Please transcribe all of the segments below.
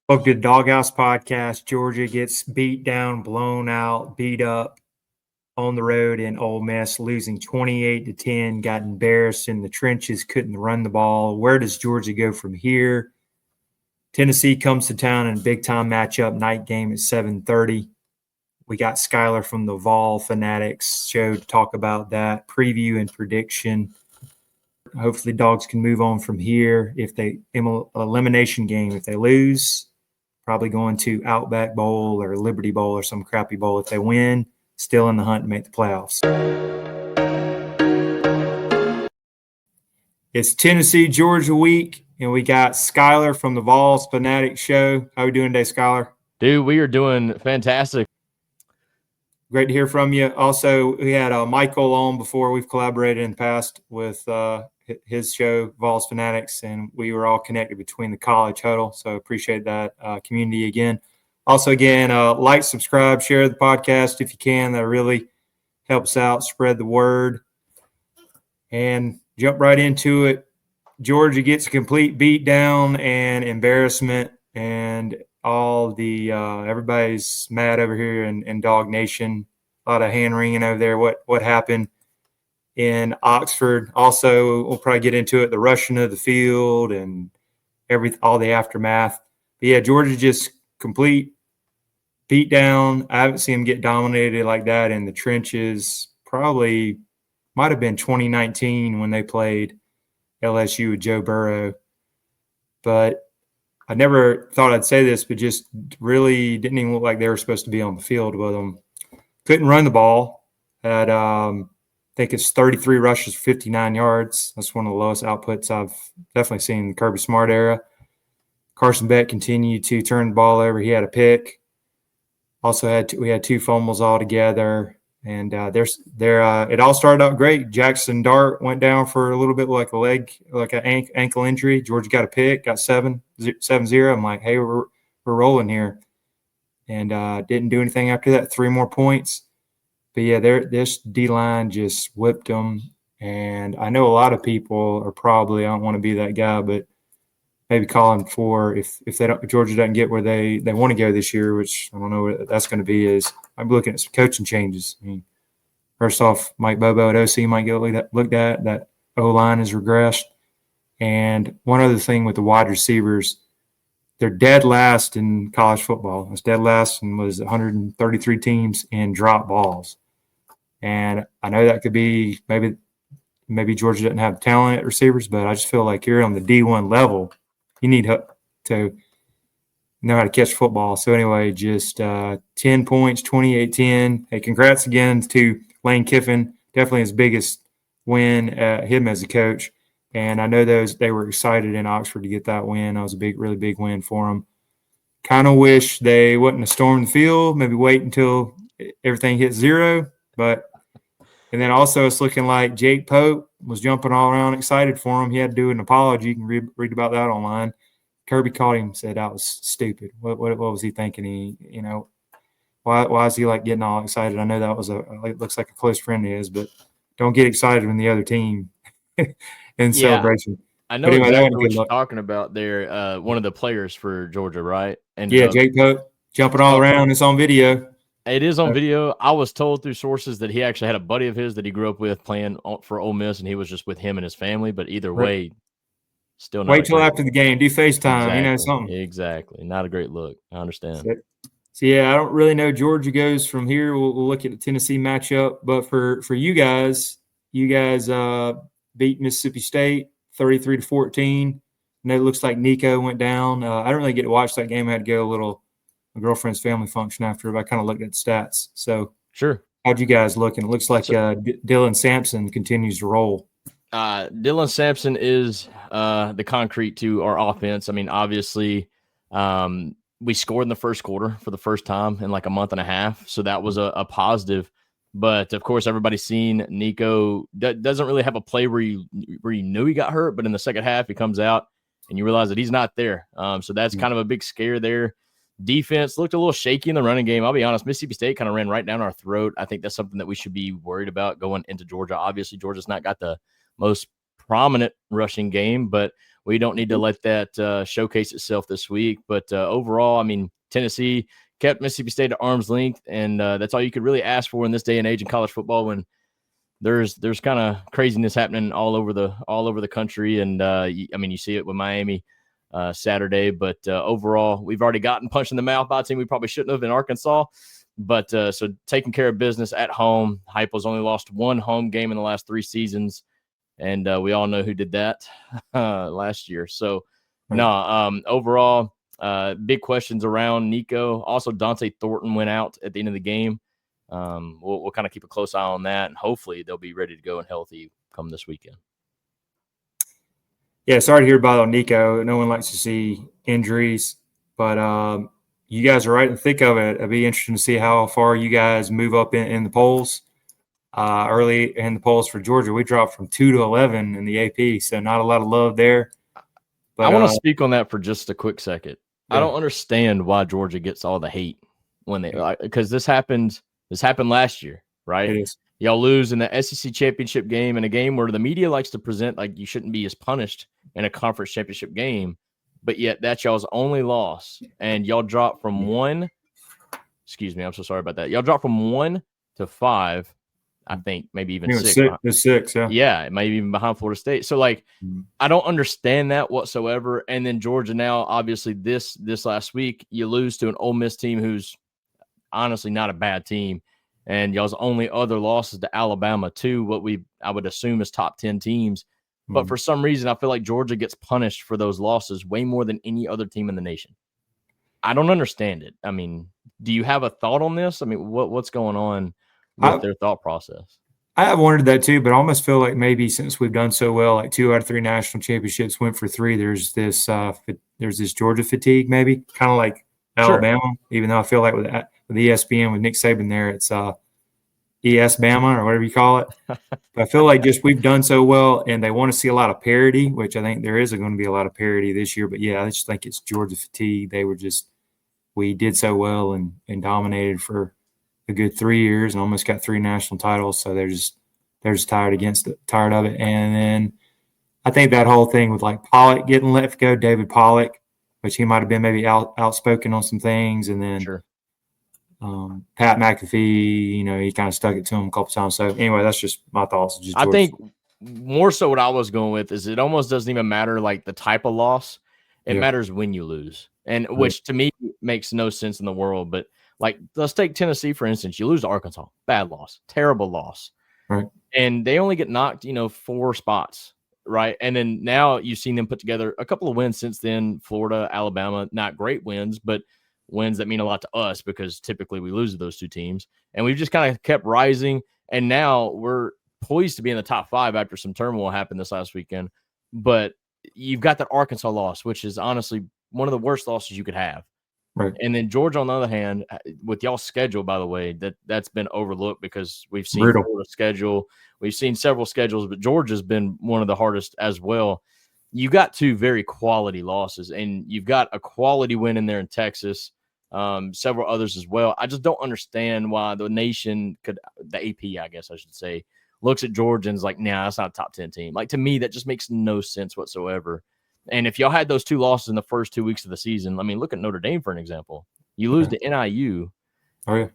Welcome to the Dawg House Podcast. Georgia gets beat down, blown out, beat up on the road in Ole Miss, losing 28-10, got embarrassed in the trenches, couldn't run the ball. Where does Georgia go from here? Tennessee comes to town in a big-time matchup, night game at 7:30. We got Skylar from the Fanatics Show to talk about that, preview and prediction. Hopefully Dogs can move on from here. If they elimination game, if they lose, probably going to Outback Bowl or Liberty Bowl or some crappy bowl. If they win, still in the hunt to make the playoffs. It's Tennessee-Georgia week, and we got Skylar from the Fanatics Show. How are we doing today, Skylar? Dude, we are doing fantastic. Great to hear from you. Also, we had Michael on before. We've collaborated in the past with his show, Vols Fanatics, and we were all connected between the College Huddle, so appreciate that community again. Also, again, like, subscribe, share the podcast if you can. That really helps out, spread the word. And jump right into it. Georgia gets a complete beat down and embarrassment, and all the everybody's mad over here in Dog Nation. A lot of hand wringing over there. What happened in Oxford? Also, we'll probably get into it. The rushing of the field and all the aftermath. But yeah, Georgia just complete beat down. I haven't seen them get dominated like that in the trenches. Probably might have been 2019 when they played LSU with Joe Burrow. But I never thought I'd say this, but just really didn't even look like they were supposed to be on the field with them. Couldn't run the ball. Had, I think it's 33 rushes for 59 yards. That's one of the lowest outputs I've definitely seen in the Kirby Smart era. Carson Beck continued to turn the ball over. He had a pick. Also we had two fumbles altogether. And it all started out great. Jackson Dart went down for a little bit like an ankle injury. Georgia got a pick, got 7-0. I'm like, hey, we're rolling here. And didn't do anything after that. 3 more points. But yeah, this D-line just whipped them. And I know a lot of people are probably, I don't want to be that guy, but maybe calling for if Georgia doesn't get where they want to go this year, which I don't know what that's going to be, is I'm looking at some coaching changes. I mean, first off, Mike Bobo at OC might get looked at. That O-line has regressed. And one other thing with the wide receivers, they're dead last in college football. It's dead last and was 133 teams in drop balls. And I know that could be maybe Georgia doesn't have talent at receivers, but I just feel like you're on the D1 level. You need to know how to catch football. So anyway, just 10 points, 28-10. Hey, congrats again to Lane Kiffin. Definitely his biggest win, him as a coach. And I know they were excited in Oxford to get that win. That was a really big win for them. Kind of wish they wouldn't have stormed the field, maybe wait until everything hits 0. And then also it's looking like Jake Pope was jumping all around excited for him. He had to do an apology. You can read about that online. Kirby caught him and said that was stupid. What was he thinking? Why is he like getting all excited? I know that was it looks like a close friend of his, but don't get excited when the other team in celebration. I know exactly what you're talking about there. One of the players for Georgia, right? And Jake Pope jumping all around. It's on video. It is on video. I was told through sources that he actually had a buddy of his that he grew up with playing for Ole Miss, and he was just with him and his family. But either way, still not. Wait till after the game. Do FaceTime. Exactly. Something. Exactly. Not a great look. I understand. So yeah, I don't really know. Georgia goes from here. We'll look at the Tennessee matchup. But for you guys beat Mississippi State 33-14. And it looks like Nico went down. I didn't really get to watch that game. I had to go my girlfriend's family function after, but I kind of looked at the stats. So sure. How'd you guys look? And it looks like Dylan Sampson continues to roll. Dylan Sampson is the concrete to our offense. I mean, obviously, we scored in the first quarter for the first time in like a month and a half. So that was a positive. But, of course, everybody's seen Nico doesn't really have a play where you knew he got hurt. But in the second half, he comes out and you realize that he's not there. So that's kind of a big scare there. Defense looked a little shaky in the running game. I'll be honest, Mississippi State kind of ran right down our throat. I think that's something that we should be worried about going into Georgia. Obviously, Georgia's not got the most prominent rushing game, but we don't need to let that showcase itself this week. But overall, I mean, Tennessee kept Mississippi State at arm's length, and that's all you could really ask for in this day and age in college football when there's kind of craziness happening all over the country. And you see it with Miami Saturday, but overall, we've already gotten punched in the mouth by a team we probably shouldn't have in Arkansas. But so taking care of business at home. Heupel's only lost one home game in the last 3 seasons, and we all know who did that last year. So, overall, big questions around Nico. Also, Dante Thornton went out at the end of the game. We'll kind of keep a close eye on that, and hopefully they'll be ready to go and healthy come this weekend. Yeah, sorry to hear about Nico. No one likes to see injuries, but you guys are right in the thick of it. It'd be interesting to see how far you guys move up in the polls. Early in the polls for Georgia, we dropped from 2 to 11 in the AP, so not a lot of love there. But, I want to speak on that for just a quick second. Yeah. I don't understand why Georgia gets all the hate when they because this happened last year, right? It is. Y'all lose in the SEC championship game, in a game where the media likes to present like you shouldn't be as punished in a conference championship game, but yet that's y'all's only loss, and y'all drop from 1. Excuse me, I'm so sorry about that. Y'all drop from 1 to 5, I think, maybe even 6. It's 6, yeah. Yeah, maybe even behind Florida State. So, I don't understand that whatsoever. And then Georgia now, obviously, this last week, you lose to an Ole Miss team who's honestly not a bad team. And y'all's only other losses to Alabama, too, I would assume is top 10 teams. But for some reason, I feel like Georgia gets punished for those losses way more than any other team in the nation. I don't understand it. I mean, do you have a thought on this? I mean, what's going on with their thought process? I have wondered that too, but I almost feel like maybe since we've done so well, like 2 out of 3 national championships, went for 3. There's this Georgia fatigue, maybe kind of like Alabama. Sure. Even though I feel like with ESPN with Nick Saban there, it's ES-Bama or whatever you call it. But I feel like just we've done so well, and they want to see a lot of parity, which I think there is going to be a lot of parity this year. But yeah, I just think it's Georgia fatigue. We did so well and dominated for a good 3 years and almost got 3 national titles. So they're just tired of it. And then I think that whole thing with like Pollock getting let go, David Pollock, which he might have been maybe outspoken on some things. And then sure. Pat McAfee, he kind of stuck it to him a couple times. So anyway, that's just my thoughts. I think more so what I was going with is it almost doesn't even matter like the type of loss. It matters when you lose. And which to me makes no sense in the world. But like, let's take Tennessee, for instance. You lose to Arkansas. Bad loss. Terrible loss. Right. And they only get knocked, 4 spots. Right. And then now you've seen them put together a couple of wins since then. Florida, Alabama, not great wins, but wins that mean a lot to us because typically we lose to those 2 teams. And we've just kind of kept rising. And now we're poised to be in the top 5 after some turmoil happened this last weekend. But you've got that Arkansas loss, which is honestly one of the worst losses you could have. Right. And then Georgia, on the other hand, with y'all's schedule, by the way, that's been overlooked because we've seen Florida's schedule. We've seen several schedules, but Georgia's been one of the hardest as well. You got 2 very quality losses, and you've got a quality win in there in Texas, several others as well. I just don't understand why the nation the AP, I guess I should say, looks at Georgia and is like, nah, that's not a top 10 team. Like, to me, that just makes no sense whatsoever. And if y'all had those 2 losses in the first 2 weeks of the season, I mean, look at Notre Dame for an example. You lose to NIU. Oh, yeah.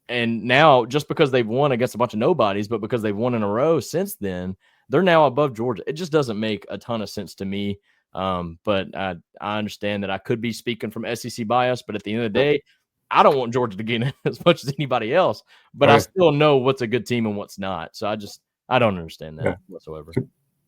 And now, just because they've won against a bunch of nobodies, but because they've won in a row since then, they're now above Georgia. It just doesn't make a ton of sense to me. But I understand that I could be speaking from SEC bias, but at the end of the day, I don't want Georgia to get as much as anybody else. But I still know what's a good team and what's not. So I don't understand that whatsoever.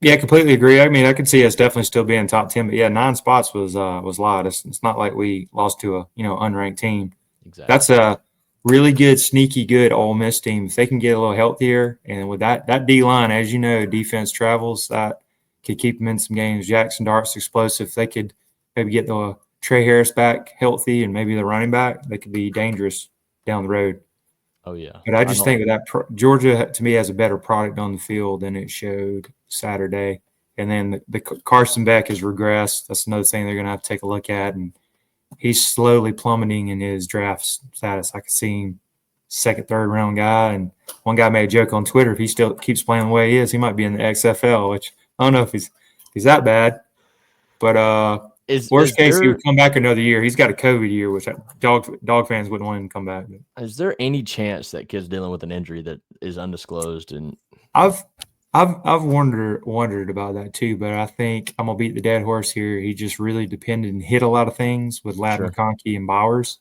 Yeah, completely agree. I mean, I could see us definitely still being top 10, but 9 spots was a lot. It's not like we lost to a unranked team. Exactly. That's a really good, sneaky good Ole Miss team. If they can get a little healthier, and with that D line, as you know, defense travels, that could keep them in some games. Jackson Dart's explosive. If they could maybe get the Trey Harris back healthy and maybe the running back, they could be dangerous down the road. Oh, yeah. But I just think that Georgia, to me, has a better product on the field than it showed Saturday. And then the Carson Beck has regressed. That's another thing they're going to have to take a look at. And he's slowly plummeting in his draft status. I could see him second, third round guy. And one guy made a joke on Twitter, if he still keeps playing the way he is, he might be in the XFL, which I don't know if he's that bad. But worst case, he would come back another year. He's got a COVID year, which dog fans wouldn't want him to come back. Is there any chance that kid's dealing with an injury that is undisclosed? And I've wondered about that too, but I think I'm gonna beat the dead horse here. He just really depended and hit a lot of things with Ladd McConkey and Bowers.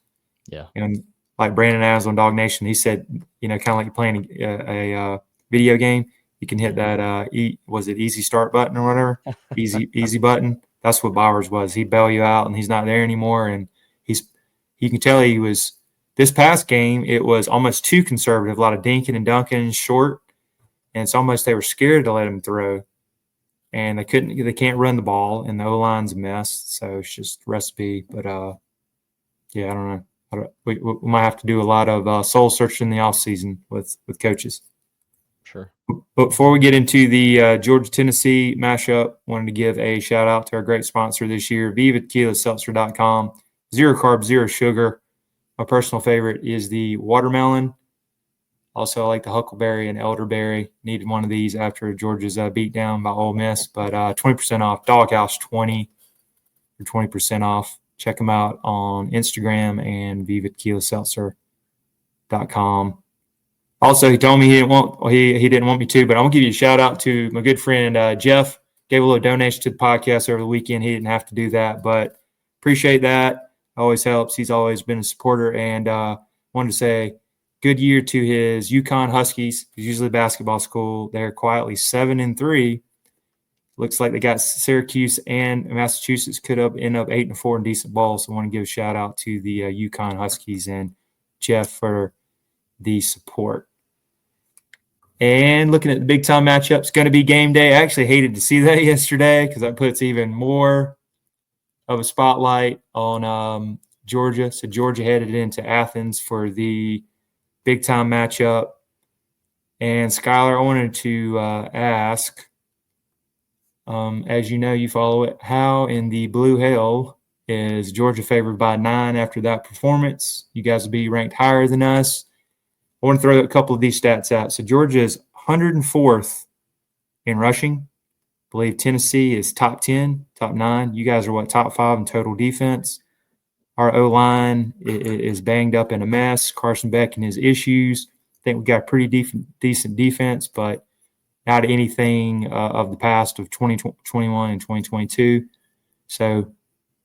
Yeah, and like Brandon Adams on Dog Nation, he said, kind of like you're playing a video game. You can hit that was it easy start button or whatever, easy button. That's what Bowers was. He'd bail you out, and he's not there anymore. And you can tell he was this past game. It was almost too conservative. A lot of dinking and dunking short. And it's almost they were scared to let him throw, and they can't run the ball, and the O-line's a mess. So it's just recipe. But yeah, I don't know. We might have to do a lot of soul searching in the off season with coaches. Sure. But before we get into the Georgia-Tennessee mashup, wanted to give a shout out to our great sponsor this year, vivatequilaseltzer.com. 0 carbs, 0 sugar. My personal favorite is the watermelon. Also, I like the huckleberry and elderberry. Needed one of these after Georgia's beat down by Ole Miss. But 20% off, Dawg House 20 for 20% off. Check them out on Instagram and vivatequilaseltzer.com. Also, he told me he didn't want me to, but I'm gonna give you a shout out to my good friend Jeff. Gave a little donation to the podcast over the weekend. He didn't have to do that, but appreciate that. Always helps. He's always been a supporter, and wanted to say good year to his UConn Huskies. He's usually a basketball school. They're quietly 7-3. Looks like they got Syracuse and Massachusetts could end up 8-4 in decent ball. So I want to give a shout out to the UConn Huskies and Jeff for the support. And looking at the big time matchup, it's going to be game day. I actually hated to see that yesterday because that puts even more of a spotlight on Georgia. So Georgia headed into Athens for the big time matchup. And Skylar, I wanted to ask, as you know, you follow it, how in the blue hell is Georgia favored by 9 after that performance? You guys will be ranked higher than us. I want to throw a couple of these stats out. So Georgia is 104th in rushing. I believe Tennessee is top 10, top 9. You guys are top 5 in total defense. Our O-line is banged up in a mess. Carson Beck and his issues. I think we got a pretty decent defense, but not anything of the past of 2021 and 2022. So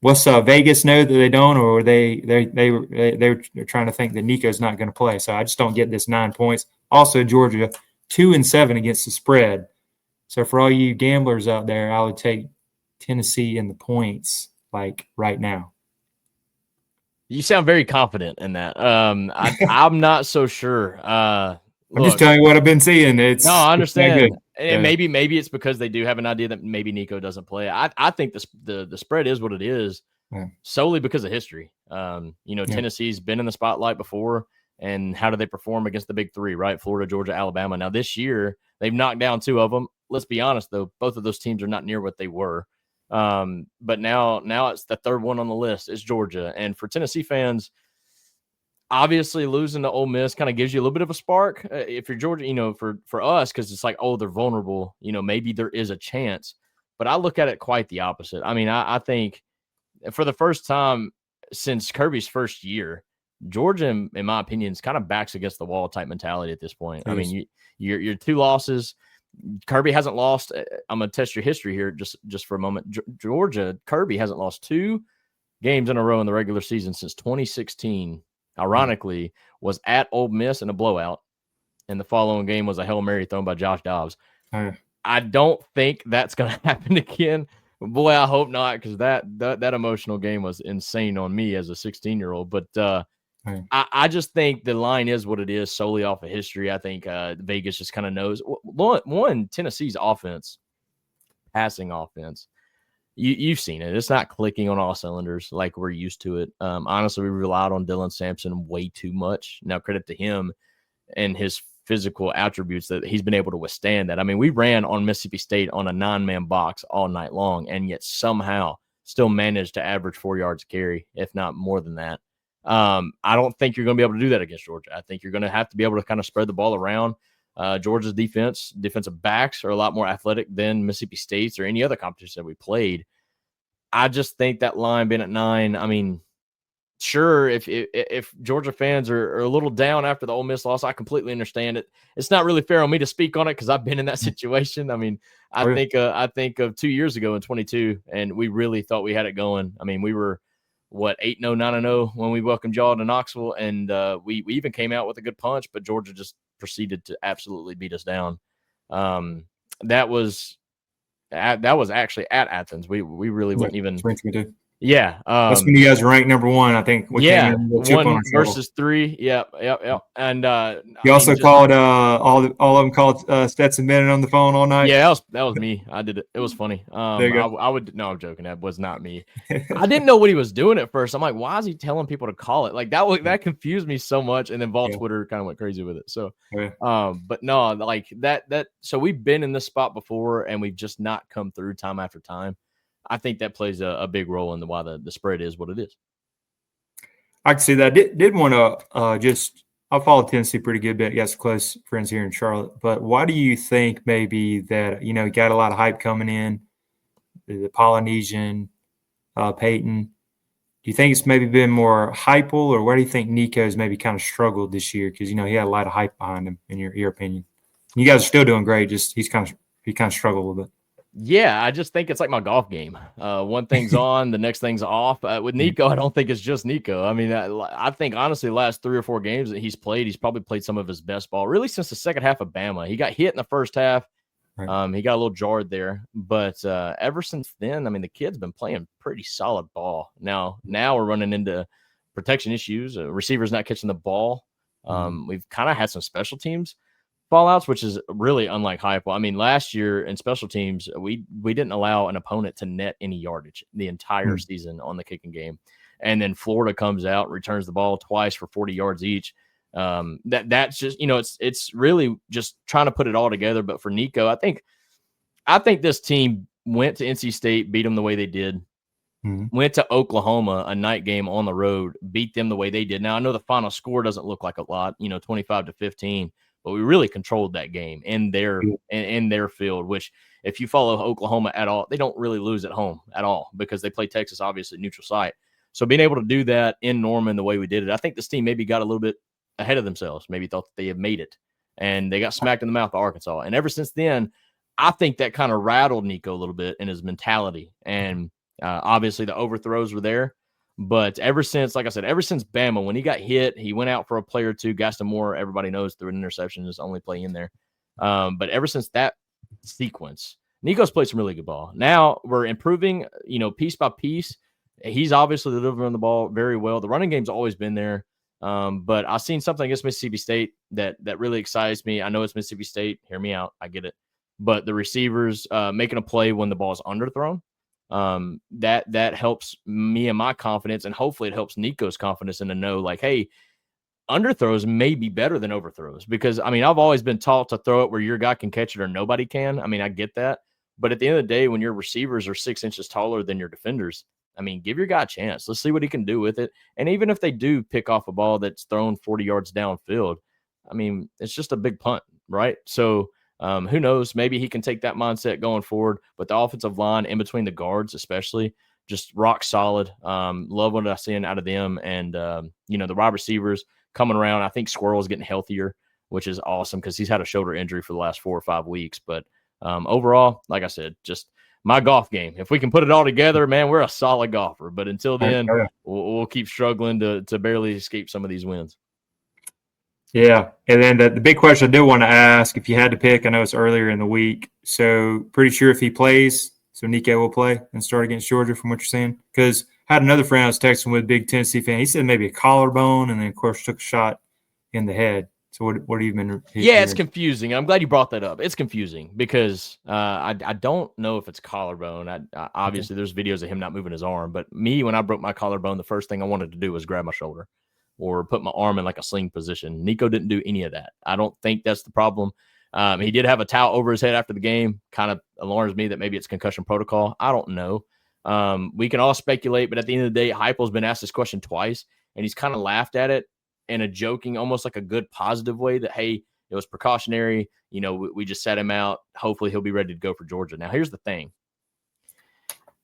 what's Vegas know that they don't, or they were trying to think that Nico's not going to play. So I just don't get this 9 points. Also, Georgia 2-7 against the spread. So for all you gamblers out there, I would take Tennessee in the points like right now. You sound very confident in that. I'm not so sure. I'm just telling you what I've been seeing. I understand. And maybe it's because they do have an idea that maybe Nico doesn't play. I think the spread is what it is solely because of history. Tennessee's been in the spotlight before, and how do they perform against the big three, right? Florida, Georgia, Alabama. Now this year they've knocked down 2 of them. Let's be honest though, both of those teams are not near what they were. But now it's the third one on the list is Georgia. And for Tennessee fans, obviously losing to Ole Miss kind of gives you a little bit of a spark. If you're Georgia, for us, because it's like, oh, they're vulnerable, maybe there is a chance. But I look at it quite the opposite. I mean, I think for the first time since Kirby's first year, Georgia, in my opinion, is kind of backs against the wall type mentality at this point. I mean, you're 2 losses. Kirby hasn't lost. I'm going to test your history here just for a moment. Georgia, Kirby hasn't lost 2 games in a row in the regular season since 2016. Ironically, was at Ole Miss in a blowout, and the following game was a Hail Mary thrown by Josh Dobbs. I don't think that's going to happen again. Boy, I hope not, because that emotional game was insane on me as a 16-year-old. But I just think the line is what it is solely off of history. I think Vegas just kind of knows. One, Tennessee's offense, passing offense, you've seen it. It's not clicking on all cylinders like we're used to it. Honestly, we relied on Dylan Sampson way too much. Now, credit to him and his physical attributes that he's been able to withstand that. I mean, we ran on Mississippi State on a 9-man box all night long, and yet somehow still managed to average 4 yards a carry, if not more than that. I don't think you're going to be able to do that against Georgia. I think you're going to have to be able to kind of spread the ball around. Georgia's defensive backs are a lot more athletic than Mississippi State's or any other competition that we played. I just think that line being at 9, I mean, sure, if Georgia fans are a little down after the Ole Miss loss, I completely understand it. It's not really fair on me to speak on it because I've been in that situation. I mean, I think of 2 years ago in 22, and we really thought we had it going. I mean, we were 8-0, 9-0 when we welcomed y'all to Knoxville, and we even came out with a good punch, but Georgia just proceeded to absolutely beat us down. That was actually at Athens. We really wouldn't even. Yeah. That's when you guys ranked number 1, I think. We yeah. came in with 1 versus 3. Yep. And you also called all of them called Stetson Bennett on the phone all night. Yeah, that was me. I did it. It was funny. There you go. I'm joking. That was not me. I didn't know what he was doing at first. I'm like, why is he telling people to call it? Like that confused me so much. And then Vol Twitter kind of went crazy with it. So, but no, like that. So we've been in this spot before, and we've just not come through time after time. I think that plays a big role in why the spread is what it is. I can see that. Did want to I follow Tennessee pretty good bit. Got some close friends here in Charlotte. But why do you think maybe that, you got a lot of hype coming in, the Polynesian, Peyton? Do you think it's maybe been more hypeable, or where do you think Nico's maybe kind of struggled this year? Because, he had a lot of hype behind him, in your opinion. You guys are still doing great. Just he kind of struggled a little bit. Yeah, I just think it's like my golf game. One thing's on, the next thing's off. With Nico, I don't think it's just Nico. I mean, I think, honestly, the last 3 or 4 games that he's probably played some of his best ball, really, since the second half of Bama. He got hit in the first half. Right. He got a little jarred there. But ever since then, I mean, the kid's been playing pretty solid ball. Now we're running into protection issues. Receivers not catching the ball. We've kind of had some special teams fallouts, which is really unlike Heupel. I mean, last year in special teams, we didn't allow an opponent to net any yardage the entire season on the kicking game. And then Florida comes out, returns the ball twice for 40 yards each. That's just, it's really just trying to put it all together. But for Nico, I think this team went to NC State, beat them the way they did. Went to Oklahoma, a night game on the road, beat them the way they did. Now, I know the final score doesn't look like a lot, 25-15. But we really controlled that game in their field, which, if you follow Oklahoma at all, they don't really lose at home at all because they play Texas, obviously, neutral site. So being able to do that in Norman the way we did it, I think this team maybe got a little bit ahead of themselves, maybe thought that they had made it, and they got smacked in the mouth by Arkansas. And ever since then, I think that kind of rattled Nico a little bit in his mentality. And obviously the overthrows were there. But ever since, like I said, ever since Bama, when he got hit, he went out for a play or two. Gaston Moore, everybody knows, threw an interception, his only play in there. But ever since that sequence, Nico's played some really good ball. Now we're improving, piece by piece. He's obviously delivering the ball very well. The running game's always been there. But I've seen something against Mississippi State that really excites me. I know it's Mississippi State. Hear me out. I get it. But the receivers making a play when the ball is underthrown. That helps me and my confidence, and hopefully it helps Nico's confidence in to know, like, hey, underthrows may be better than overthrows, because I mean, I've always been taught to throw it where your guy can catch it or nobody can. I mean, I get that, but at the end of the day, when your receivers are 6 inches taller than your defenders, I mean, give your guy a chance. Let's see what he can do with it. And even if they do pick off a ball that's thrown 40 yards downfield, I mean, it's just a big punt, right? So who knows? Maybe he can take that mindset going forward. But the offensive line, in between the guards especially, just rock solid. Love what I'm seeing out of them. And, the wide receivers coming around. I think Squirrel's getting healthier, which is awesome because he's had a shoulder injury for the last 4 or 5 weeks. But overall, like I said, just my golf game. If we can put it all together, man, we're a solid golfer. But until then, we'll keep struggling to barely escape some of these wins. Yeah, and then the big question I did want to ask, if you had to pick, I know it's earlier in the week, so pretty sure if he plays, so Nico will play and start against Georgia from what you're saying? Because I had another friend I was texting with, big Tennessee fan. He said maybe a collarbone, and then, of course, took a shot in the head. So what have you been – Yeah, it's confusing. I'm glad you brought that up. It's confusing because I don't know if it's collarbone. Obviously, there's videos of him not moving his arm, but me, when I broke my collarbone, the first thing I wanted to do was grab my shoulder or put my arm in like a sling position. Nico didn't do any of that. I don't think that's the problem. He did have a towel over his head after the game. Kind of alarms me that maybe it's concussion protocol. I don't know. We can all speculate, but at the end of the day, Heupel's been asked this question twice, and he's kind of laughed at it in a joking, almost like a good positive way that, hey, it was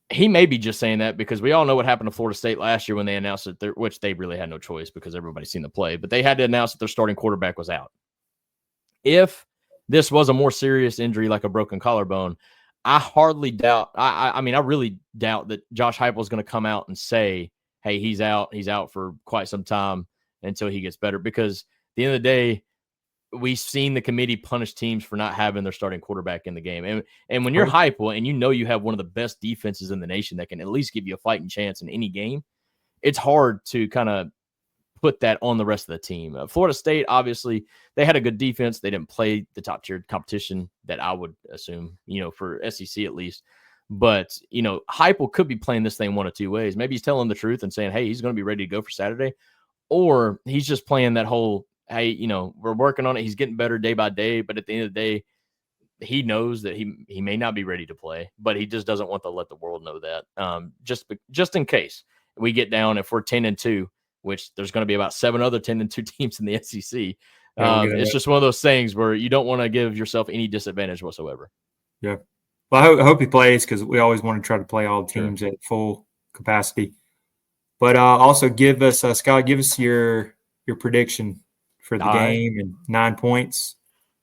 he may be just saying that because we all know what happened to Florida State last year when they announced that which they really had no choice because everybody's seen the play, but they had to announce that their starting quarterback was out. If this was a more serious injury like a broken collarbone, I hardly doubt. I mean, I really doubt that Josh Heupel is going to come out and say, "Hey, he's out. He's out for quite some time until he gets better." Because at the end of the day, we've seen the committee punish teams for not having their starting quarterback in the game. And when you're Heupel and you know you have one of the best defenses in the nation that can at least give you a fighting chance in any game, it's hard to kind of put that on the rest of the team. Florida State, obviously, they had a good defense. They didn't play the top tier competition that I would assume, for SEC at least. But, Heupel could be playing this thing one of two ways. Maybe he's telling the truth and saying, hey, he's going to be ready to go for Saturday. Or he's just playing that whole, hey, we're working on it. He's getting better day by day. But at the end of the day, he knows that he may not be ready to play, but he just doesn't want to let the world know that. Just in case we get down, if we're 10-2, which there's going to be about 7 other 10-2 teams in the SEC. It's just one of those things where you don't want to give yourself any disadvantage whatsoever. Yeah. Well, I hope he plays because we always want to try to play all the teams at full capacity. But also give us, Scott, give us your prediction for the game and 9 points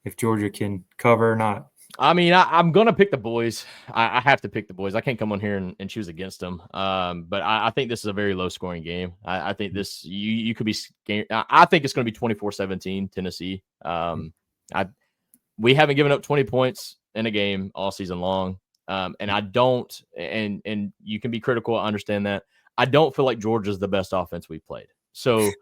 if Georgia can cover or not. I mean, I'm going to pick the boys. I have to pick the boys. I can't come on here and choose against them. But I think this is a very low-scoring game. I think this you could be scared. I think it's going to be 24-17 Tennessee. We haven't given up 20 points in a game all season long. And I don't – and you can be critical. I understand that. I don't feel like Georgia's the best offense we've played. So –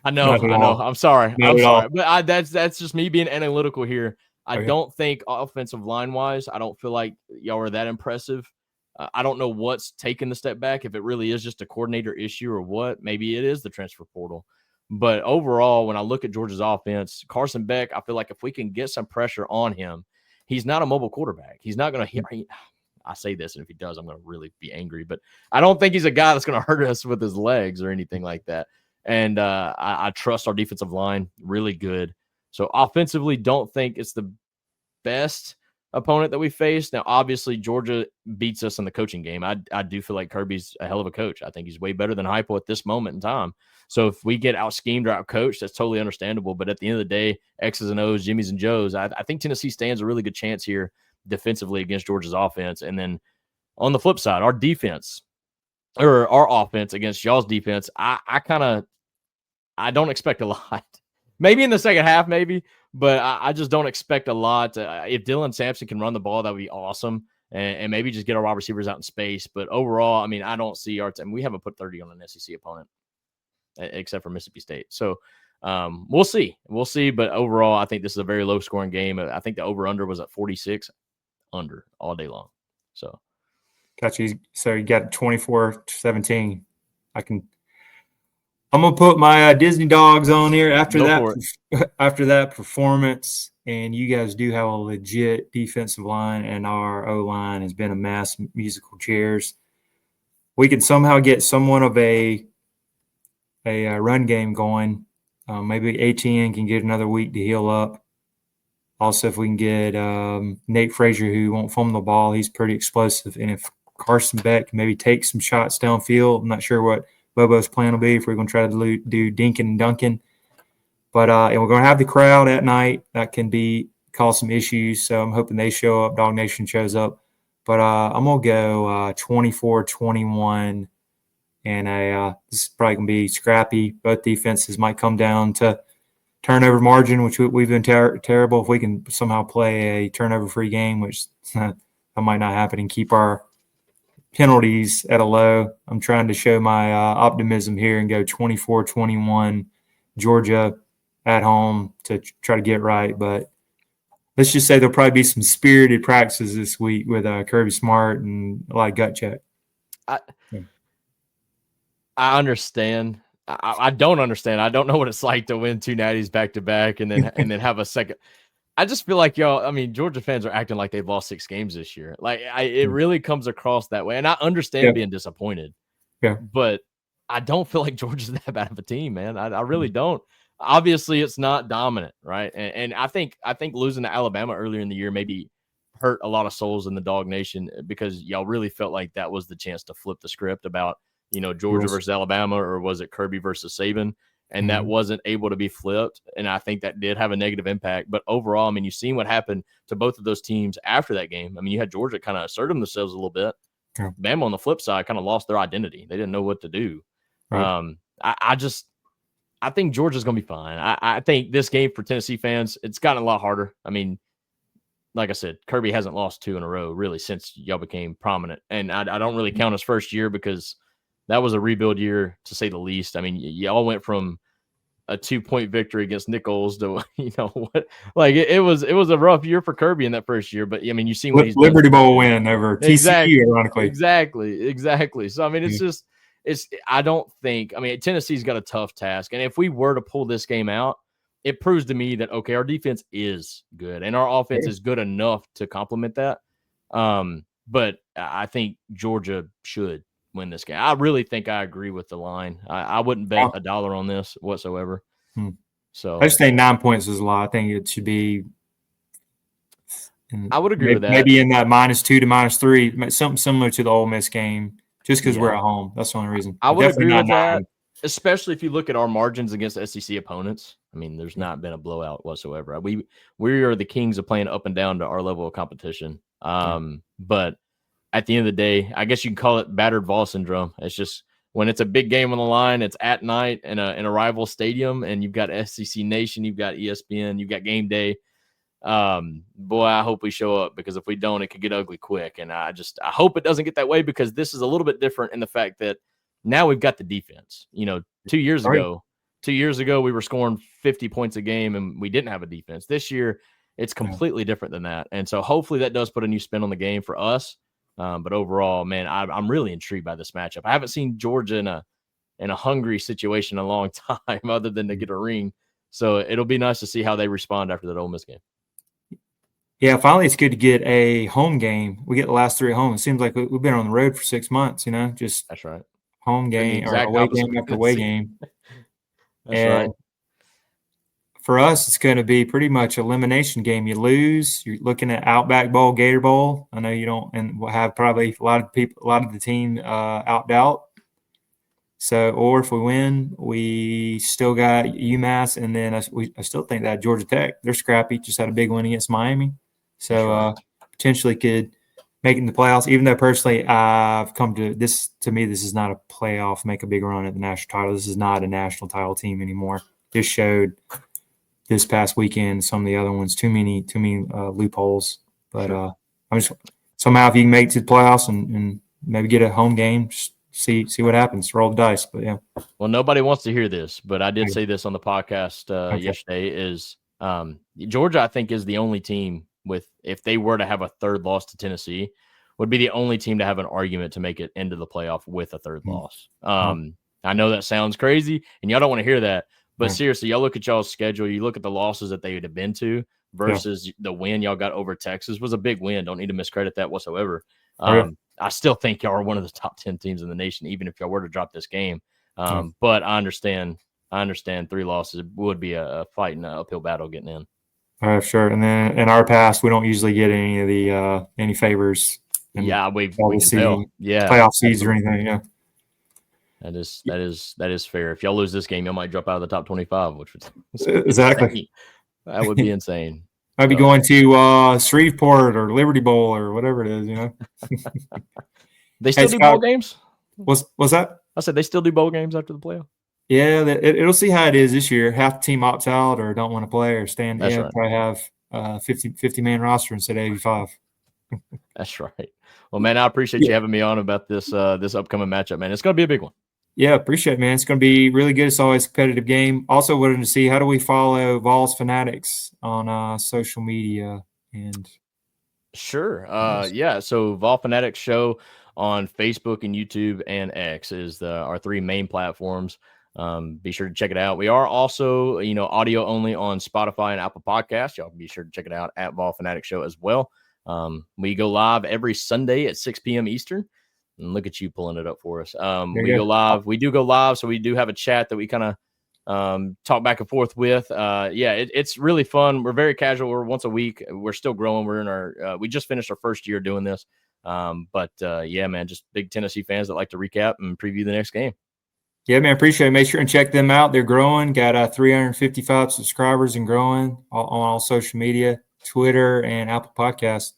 I know. I'm sorry. But that's just me being analytical here. I don't think offensive line-wise, I don't feel like y'all are that impressive. I don't know what's taking the step back, if it really is just a coordinator issue or what. Maybe it is the transfer portal. But overall, when I look at Georgia's offense, Carson Beck, I feel like if we can get some pressure on him, he's not a mobile quarterback. He's not going to hit. I say this, and if he does, I'm going to really be angry. But I don't think he's a guy that's going to hurt us with his legs or anything like that. And I trust our defensive line really good. So offensively, don't think it's the best opponent that we face. Now, obviously, Georgia beats us in the coaching game. I do feel like Kirby's a hell of a coach. I think he's way better than Heupel at this moment in time. So if we get out-schemed or out-coached, that's totally understandable. But at the end of the day, X's and O's, Jimmys and Joes, I think Tennessee stands a really good chance here defensively against Georgia's offense. And then on the flip side, our defense or our offense against y'all's defense, I don't expect a lot. Maybe in the second half, but I just don't expect a lot. If Dylan Sampson can run the ball, that would be awesome, and maybe just get our wide receivers out in space. But overall, I mean, I don't see our team. We haven't put 30 on an SEC opponent, except for Mississippi State. So we'll see. But overall, I think this is a very low-scoring game. I think the over-under was at 46, under all day long. So, Gotcha. So you got 24-17. I'm gonna put my Disney dogs on here after that performance, and you guys do have a legit defensive line, and our O-line has been a mass musical chairs. We could somehow get somewhat of a run game going. Maybe ATN can get another week to heal up. Also, if we can get Nate Frazier, who won't fumble the ball, he's pretty explosive. And if Carson Beck can maybe take some shots downfield, I'm not sure what Bobo's plan will be if we're going to try to do Dinkin and Duncan. But and we're going to have the crowd at night. That can cause some issues. So I'm hoping they show up. Dog Nation shows up. But I'm going to go 24-21. And this is probably going to be scrappy. Both defenses might come down to turnover margin, which we've been terrible. If we can somehow play a turnover-free game, which that might not happen, and keep our penalties at a low. I'm trying to show my optimism here and go 24-21 Georgia at home to try to get right. But let's just say there'll probably be some spirited practices this week with Kirby Smart and a lot of gut check. I understand. I don't understand. I don't know what it's like to win 2 natties back to back and then have a second. I just feel like Georgia fans are acting like they've lost 6 games this year. Like it really comes across that way. And I understand being disappointed. Yeah. But I don't feel like Georgia's that bad of a team, man. I really don't. Obviously, it's not dominant, right? And I think losing to Alabama earlier in the year maybe hurt a lot of souls in the Dog Nation because y'all really felt like that was the chance to flip the script about, Georgia versus Alabama, or was it Kirby versus Saban? And that wasn't able to be flipped. And I think that did have a negative impact. But overall, I mean, you've seen what happened to both of those teams after that game. I mean, you had Georgia kind of assert themselves a little bit. Yeah. Bama on the flip side kind of lost their identity. They didn't know what to do. Right. I think Georgia's going to be fine. I think this game for Tennessee fans, it's gotten a lot harder. I mean, like I said, Kirby hasn't lost 2 in a row really since y'all became prominent. And I don't really count his first year because that was a rebuild year, to say the least. I mean, y'all went from a 2-point victory against Nichols to, what? Like it was a rough year for Kirby in that first year. But I mean, you see what he's Liberty Bowl win over exactly, TCU, ironically. Exactly. So I mean, I don't think. I mean, Tennessee's got a tough task, and if we were to pull this game out, it proves to me that okay, our defense is good and our offense is good enough to complement that. But I think Georgia should win this game. I really think I agree with the line. I wouldn't bet $1 on this whatsoever. So I just think 9 points is a lot. I think it should be. I would agree with that. Maybe in that -2 to -3, something similar to the Ole Miss game, just because we're at home. That's the only reason. I would agree with that, especially if you look at our margins against SEC opponents. I mean, there's not been a blowout whatsoever. We are the kings of playing up and down to our level of competition. But at the end of the day, I guess you can call it battered Vol syndrome. It's just when it's a big game on the line, it's at night in a rival stadium, and you've got SEC Nation, you've got ESPN, you've got Game Day. Boy, I hope we show up, because if we don't, it could get ugly quick. And I hope it doesn't get that way, because this is a little bit different in the fact that now we've got the defense. 2 years ago, we were scoring 50 points a game and we didn't have a defense. This year, it's completely different than that. And so hopefully that does put a new spin on the game for us. But overall, man, I'm really intrigued by this matchup. I haven't seen Georgia in a hungry situation in a long time, other than to get a ring. So it'll be nice to see how they respond after that Ole Miss game. Yeah, finally it's good to get a home game. We get the last 3 at home. It seems like we've been on the road for 6 months, just that's right. Home game or away game after away game. That's right. For us, it's going to be pretty much elimination game. You lose, you're looking at Outback Bowl, Gator Bowl. I know you don't, and we'll have probably a lot of the team out. So, or if we win, we still got UMass, and then I still think that Georgia Tech, they're scrappy. Just had a big win against Miami, so potentially could make it in the playoffs. Even though personally, I've come to this. To me, this is not a playoff. Make a big run at the national title. This is not a national title team anymore. This showed this past weekend, some of the other ones, too many loopholes. But I'm just somehow, if you can make it to the playoffs and maybe get a home game, just see what happens. Roll the dice. But yeah. Well, nobody wants to hear this, but I did say this on the podcast yesterday. Is Georgia? I think is the only team if they were to have a third loss to Tennessee, would be the only team to have an argument to make it into the playoff with a third loss. I know that sounds crazy, and y'all don't want to hear that. But seriously, y'all look at y'all's schedule. You look at the losses that they would have been to versus the win y'all got over Texas was a big win. Don't need to miscredit that whatsoever. I still think y'all are one of the top 10 teams in the nation, even if y'all were to drop this game. But I understand 3 losses would be a fight and an uphill battle getting in. Sure. And then in our past, we don't usually get any of the any favors. We can tell. Yeah, playoff seeds or anything. Yeah. That is fair. If y'all lose this game, y'all might drop out of the top 25, which would exactly insane. That would be insane. I'd be going to Shreveport or Liberty Bowl or whatever it is, They still do bowl games? What's that? I said they still do bowl games after the playoff. Yeah, it'll see how it is this year. Half the team opts out or don't want to play or stand. That's right. Probably have 50-man roster instead of 85. That's right. Well, man, I appreciate you having me on about this upcoming matchup, man. It's going to be a big one. Yeah, appreciate it, man. It's going to be really good. It's always a competitive game. Also wanted to see, how do we follow Vols Fanatics on social media? And sure. So Vol Fanatics Show on Facebook and YouTube and X is our 3 main platforms. Be sure to check it out. We are also, audio only on Spotify and Apple Podcasts. Y'all be sure to check it out at Vol Fanatics Show as well. We go live every Sunday at 6 p.m. Eastern. And look at you pulling it up for us. We go live. We do go live, so we do have a chat that we kind of talk back and forth with. It's really fun. We're very casual. We're once a week. We're still growing. We're in our we just finished our first year doing this. Man, just big Tennessee fans that like to recap and preview the next game. Yeah, man, appreciate it. Make sure and check them out. They're growing. Got 355 subscribers and growing on all social media, Twitter and Apple Podcasts.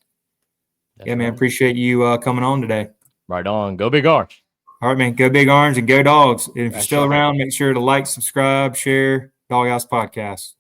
That's yeah, man, right. Appreciate you coming on today. Right on. Go Big Orange. All right, man. Go Big Orange and go Dogs. And if you're That's still right. around, make sure to like, subscribe, share Dawg House Podcast.